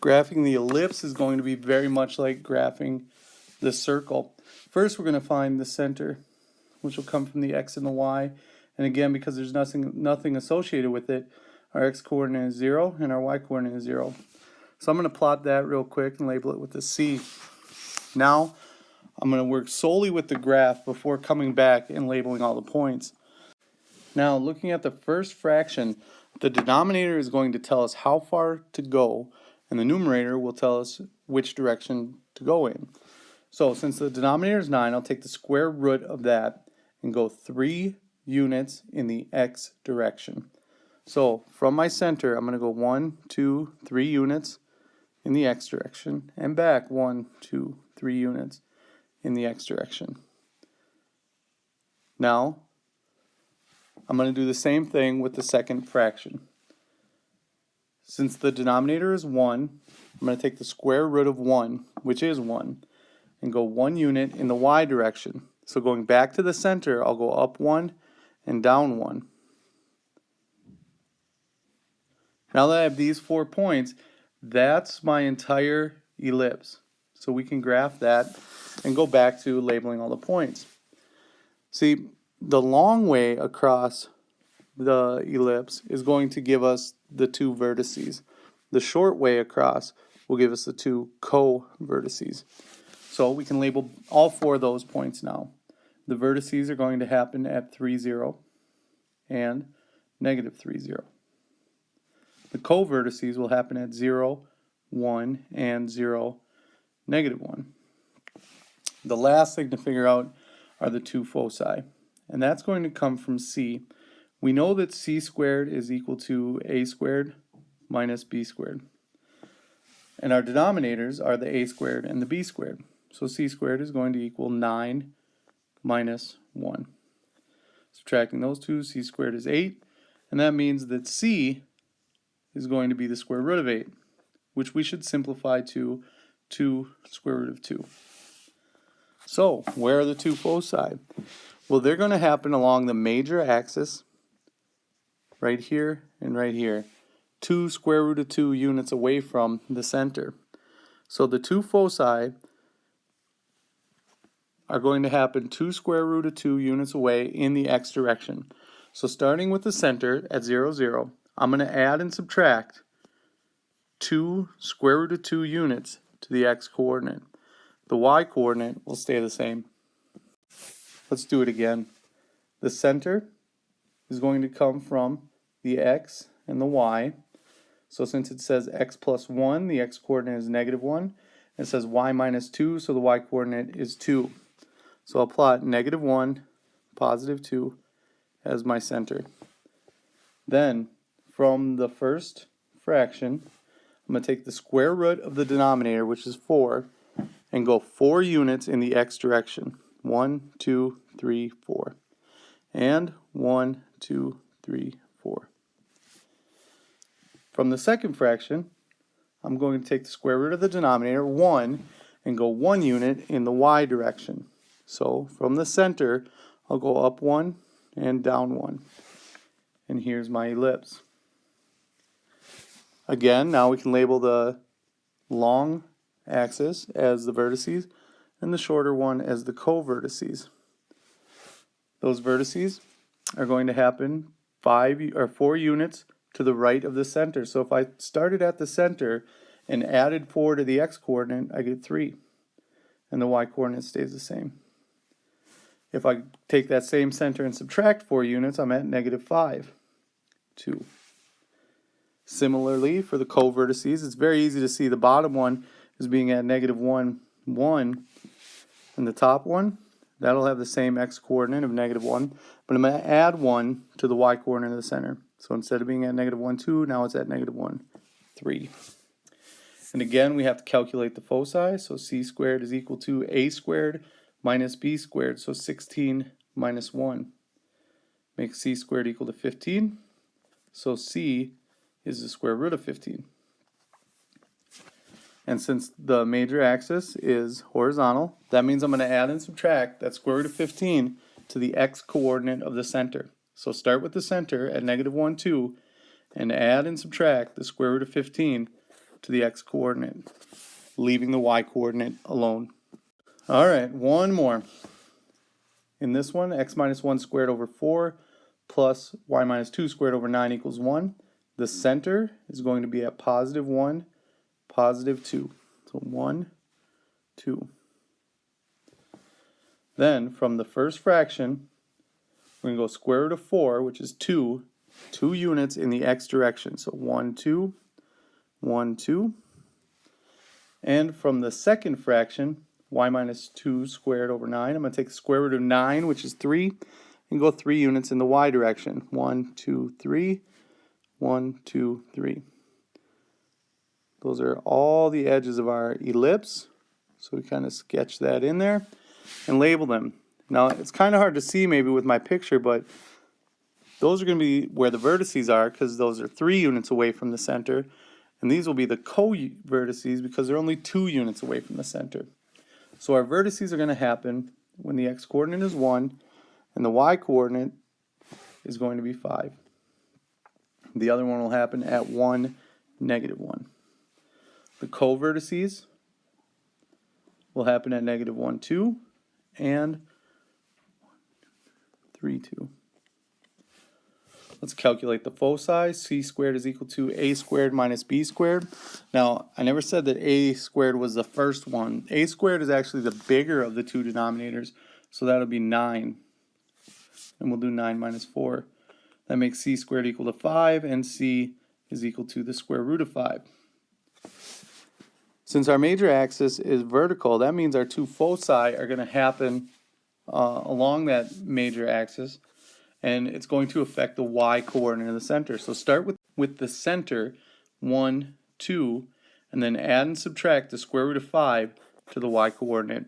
Graphing the ellipse is going to be very much like graphing the circle. First, we're going to find the center, which will come from the x and the y. And again, because there's nothing associated with it, our x-coordinate is 0 and our y-coordinate is 0. So I'm going to plot that real quick and label it with a C. Now, I'm going to work solely with the graph before coming back and labeling all the points. Now, looking at the first fraction, the denominator is going to tell us how far to go, and the numerator will tell us which direction to go in. So since the denominator is 9, I'll take the square root of that and go 3 units in the x direction. So from my center, I'm going to go 1, 2, 3 units in the x direction, and back 1, 2, 3 units in the x direction. Now, I'm going to do the same thing with the second fraction. Since the denominator is 1, I'm going to take the square root of 1, which is 1, and go 1 unit in the y direction. So going back to the center, I'll go up 1 and down 1. Now that I have these 4 points, that's my entire ellipse. So we can graph that and go back to labeling all the points. See, the long way across the ellipse is going to give us the 2 vertices. The short way across will give us the 2 co-vertices. So we can label all 4 of those points now. The vertices are going to happen at 3, 0 and negative 3, 0. The co-vertices will happen at 0, 1 and 0, negative 1. The last thing to figure out are the 2 foci, and that's going to come from C. We know that c squared is equal to a squared minus b squared. And our denominators are the a squared and the b squared. So c squared is going to equal 9 minus 1. Subtracting those two, c squared is 8. And that means that c is going to be the square root of 8, which we should simplify to 2 square root of 2. So, where are the 2 foci? Well, they're going to happen along the major axis, right here and right here, 2 square root of 2 units away from the center. So the 2 foci are going to happen 2 square root of 2 units away in the x direction. So starting with the center at 0, 0, I'm going to add and subtract 2 square root of 2 units to the x coordinate. The y coordinate will stay the same. Let's do it again. The center is going to come from the x and the y. So since it says x plus 1, the x coordinate is negative 1. It says y minus 2, so the y coordinate is 2. So I'll plot negative 1, positive 2 as my center. Then, from the first fraction, I'm going to take the square root of the denominator, which is 4, and go 4 units in the x direction. 1, 2, 3, 4. And 1, 2, 3, 4. From the second fraction, I'm going to take the square root of the denominator, 1, and go 1 unit in the y direction. So from the center, I'll go up 1 and down 1. And here's my ellipse. Again, now we can label the long axis as the vertices and the shorter one as the co-vertices. Those vertices are going to happen 4 units to the right of the center. So if I started at the center and added 4 to the x-coordinate, I get 3. And the y-coordinate stays the same. If I take that same center and subtract 4 units, I'm at negative 5, 2. Similarly, for the co-vertices, it's very easy to see the bottom one is being at negative 1, 1. And the top one, that'll have the same x-coordinate of negative 1. But I'm going to add 1 to the y-coordinate of the center. So instead of being at negative 1, 2, now it's at negative 1, 3. And again, we have to calculate the foci. So c squared is equal to a squared minus b squared. So 16 minus 1 makes c squared equal to 15. So c is the square root of 15. And since the major axis is horizontal, that means I'm going to add and subtract that square root of 15 to the x-coordinate of the center. So start with the center at negative 1, 2, and add and subtract the square root of 15 to the x coordinate, leaving the y coordinate alone. All right, one more. In this one, x minus 1 squared over 4 plus y minus 2 squared over 9 equals 1. The center is going to be at positive 1, positive 2. So 1, 2. Then from the first fraction, we're going to go square root of 4, which is 2 units in the x direction. So 1, 2, 1, 2. And from the second fraction, y minus 2 squared over 9, I'm going to take the square root of 9, which is 3, and go 3 units in the y direction. 1, 2, 3, 1, 2, 3. Those are all the edges of our ellipse. So we kind of sketch that in there and label them. Now it's kind of hard to see maybe with my picture, but those are going to be where the vertices are because those are 3 units away from the center. And these will be the co-vertices because they're only 2 units away from the center. So our vertices are going to happen when the x-coordinate is 1 and the y-coordinate is going to be 5. The other one will happen at 1, negative 1. The co-vertices will happen at negative 1, 2 and 3, 2. Let's calculate the foci. C squared is equal to a squared minus b squared. Now, I never said that a squared was the first one. A squared is actually the bigger of the two denominators, so that'll be 9. And we'll do 9 minus 4. That makes c squared equal to 5, and c is equal to the square root of 5. Since our major axis is vertical, that means our two foci are going to happen along that major axis, and it's going to affect the y coordinate of the center. So start with the center, 1, 2, and then add and subtract the square root of 5 to the y coordinate.